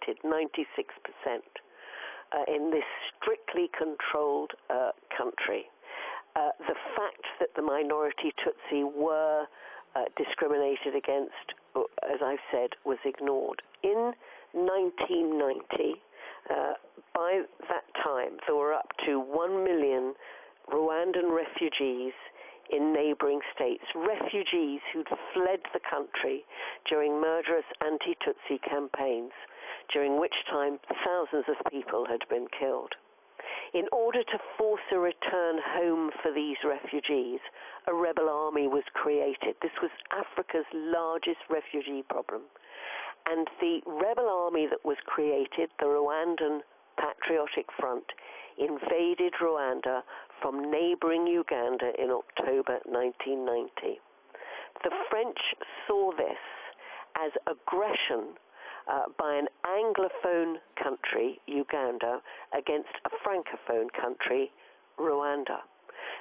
populated, 96%, in this strictly controlled country. The fact that the minority Tutsi were discriminated against, as I've said, was ignored. In 1990, by that time, there were up to 1 million Rwandan refugees in neighboring states, refugees who'd fled the country during murderous anti-Tutsi campaigns, during which time thousands of people had been killed. In order to force a return home for these refugees, a rebel army was created. This was Africa's largest refugee problem. And the rebel army that was created, the Rwandan Patriotic Front, invaded Rwanda from neighboring Uganda in October 1990. The French saw this as aggression by an Anglophone country, Uganda, against a Francophone country, Rwanda.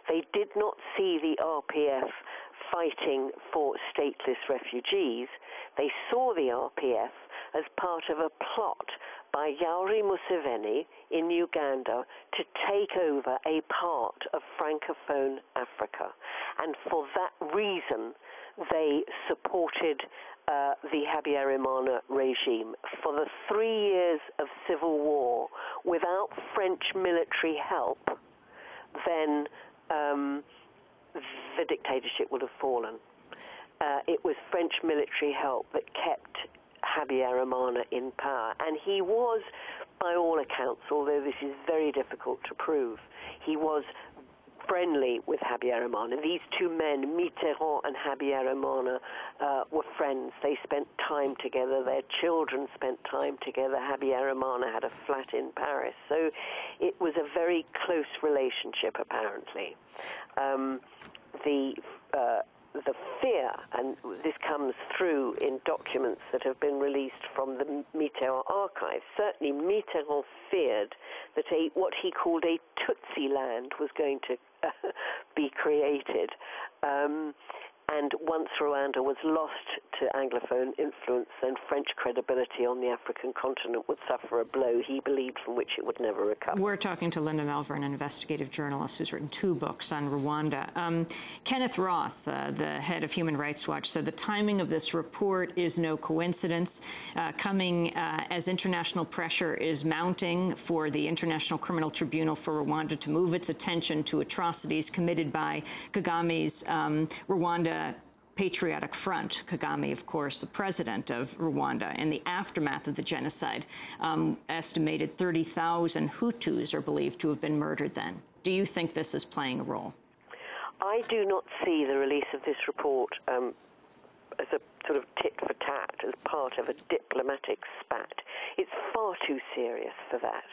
They did not see the RPF fighting for stateless refugees. They saw the RPF as part of a plot by Yoweri Museveni in Uganda to take over a part of Francophone Africa. And for that reason, they supported the Habyarimana regime. For the 3 years of civil war, without French military help, then the dictatorship would have fallen. It was French military help that kept Habyarimana in power. And he was, by all accounts, although this is very difficult to prove, he was friendly with Habyarimana. These two men, Mitterrand and Habyarimana, were friends. They spent time together. Their children spent time together. Habyarimana had a flat in Paris. So it was a very close relationship, apparently. The fear, and this comes through in documents that have been released from the Mitterrand archives, certainly Mitterrand feared that what he called a Tutsi land was going to be created. And once Rwanda was lost to Anglophone influence, then French credibility on the African continent would suffer a blow, he believed, from which it would never recover. We're talking to Linda Melvern, an investigative journalist who's written 2 books on Rwanda. Kenneth Roth, the head of Human Rights Watch, said the timing of this report is no coincidence, coming as international pressure is mounting for the International Criminal Tribunal for Rwanda to move its attention to atrocities committed by Kagame's Rwanda Patriotic Front. Kagame, of course, the president of Rwanda. In the aftermath of the genocide, estimated 30,000 Hutus are believed to have been murdered then. Do you think this is playing a role? I do not see the release of this report as a sort of tit for tat, as part of a diplomatic spat. It's far too serious for that.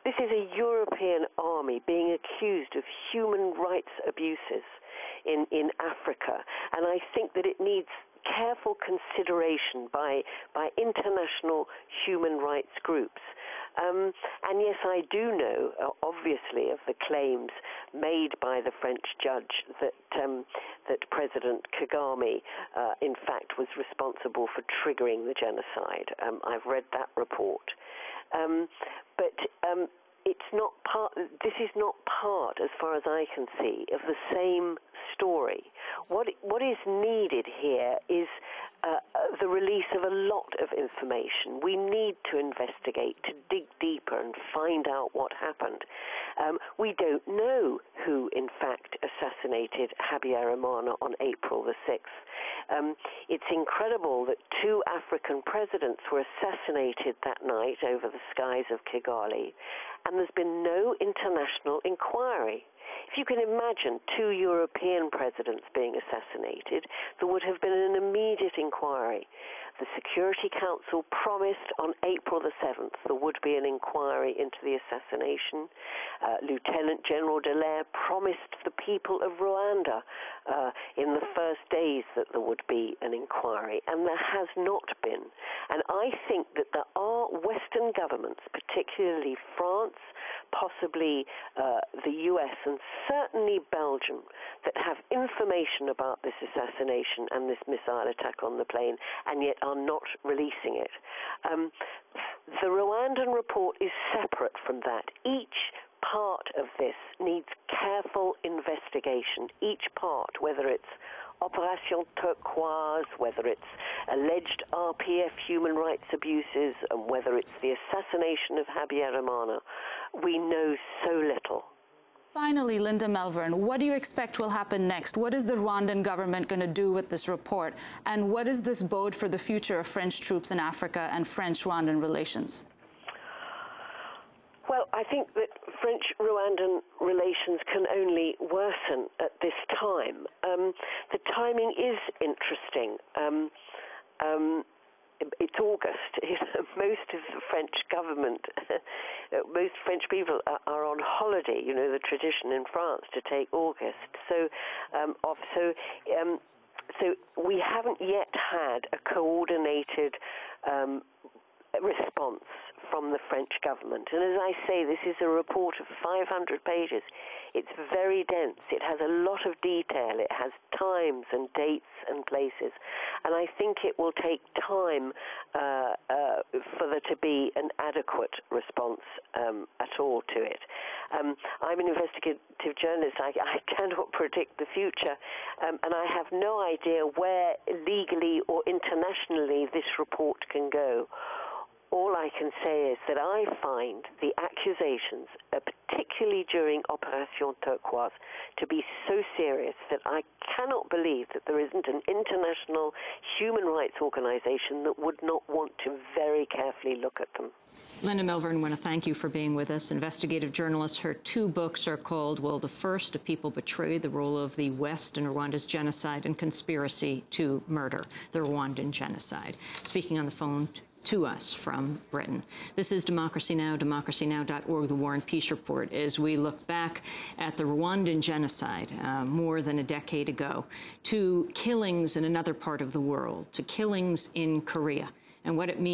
This is a European army being accused of human rights abuses in Africa, and I think that it needs careful consideration by international human rights groups. And yes, I do know, obviously, of the claims made by the French judge that President Kagame, in fact, was responsible for triggering the genocide. I've read that report. But it's not part. This is not part, as far as I can see, of the same story. What is needed here is the release of a lot of information. We need to investigate, to dig deeper and find out what happened. We don't know who, in fact, assassinated Habyarimana on April the 6th. It's incredible that 2 African presidents were assassinated that night over the skies of Kigali, and there's been no international inquiry. If you can imagine 2 European presidents being assassinated, there would have been an immediate inquiry. The Security Council promised on April the 7th there would be an inquiry into the assassination. Lieutenant General Dallaire promised the people of Rwanda in the first days that there would be an inquiry, and there has not been. And I think that there are Western Western governments, particularly France, possibly the US, and certainly Belgium, that have information about this assassination and this missile attack on the plane, and yet are not releasing it. The Rwandan report is separate from that. Each part of this needs careful investigation. Each part, whether it's Operation Turquoise, whether it's alleged RPF human rights abuses, and whether it's the assassination of Habyarimana, we know so little. Finally, Linda Melvern, what do you expect will happen next? What is the Rwandan government going to do with this report? And what does this bode for the future of French troops in Africa and French-Rwandan relations? Well, I think that French-Rwandan relations can only worsen at this time. The timing is interesting. It's August. Most of the French government, most French people are on holiday. You know, the tradition in France to take August. So we haven't yet had a coordinated response from the French government. And as I say, this is a report of 500 pages. It's very dense. It has a lot of detail. It has times and dates and places. And I think it will take time for there to be an adequate response at all to it. I'm an investigative journalist. I cannot predict the future. And I have no idea where legally or internationally this report can go. All I can say is that I find the accusations, particularly during Operation Turquoise, to be so serious that I cannot believe that there isn't an international human rights organization that would not want to very carefully look at them. Linda Melvern, I want to thank you for being with us. Investigative journalist. Her two books are called, well, the first, A People Betrayed, the Role of the West in Rwanda's Genocide and Conspiracy to Murder, the Rwandan Genocide. Speaking on the phone to us from Britain. This is Democracy Now!, democracynow.org, The War and Peace Report, as we look back at the Rwandan genocide more than a decade ago, to killings in another part of the world, to killings in Korea, and what it means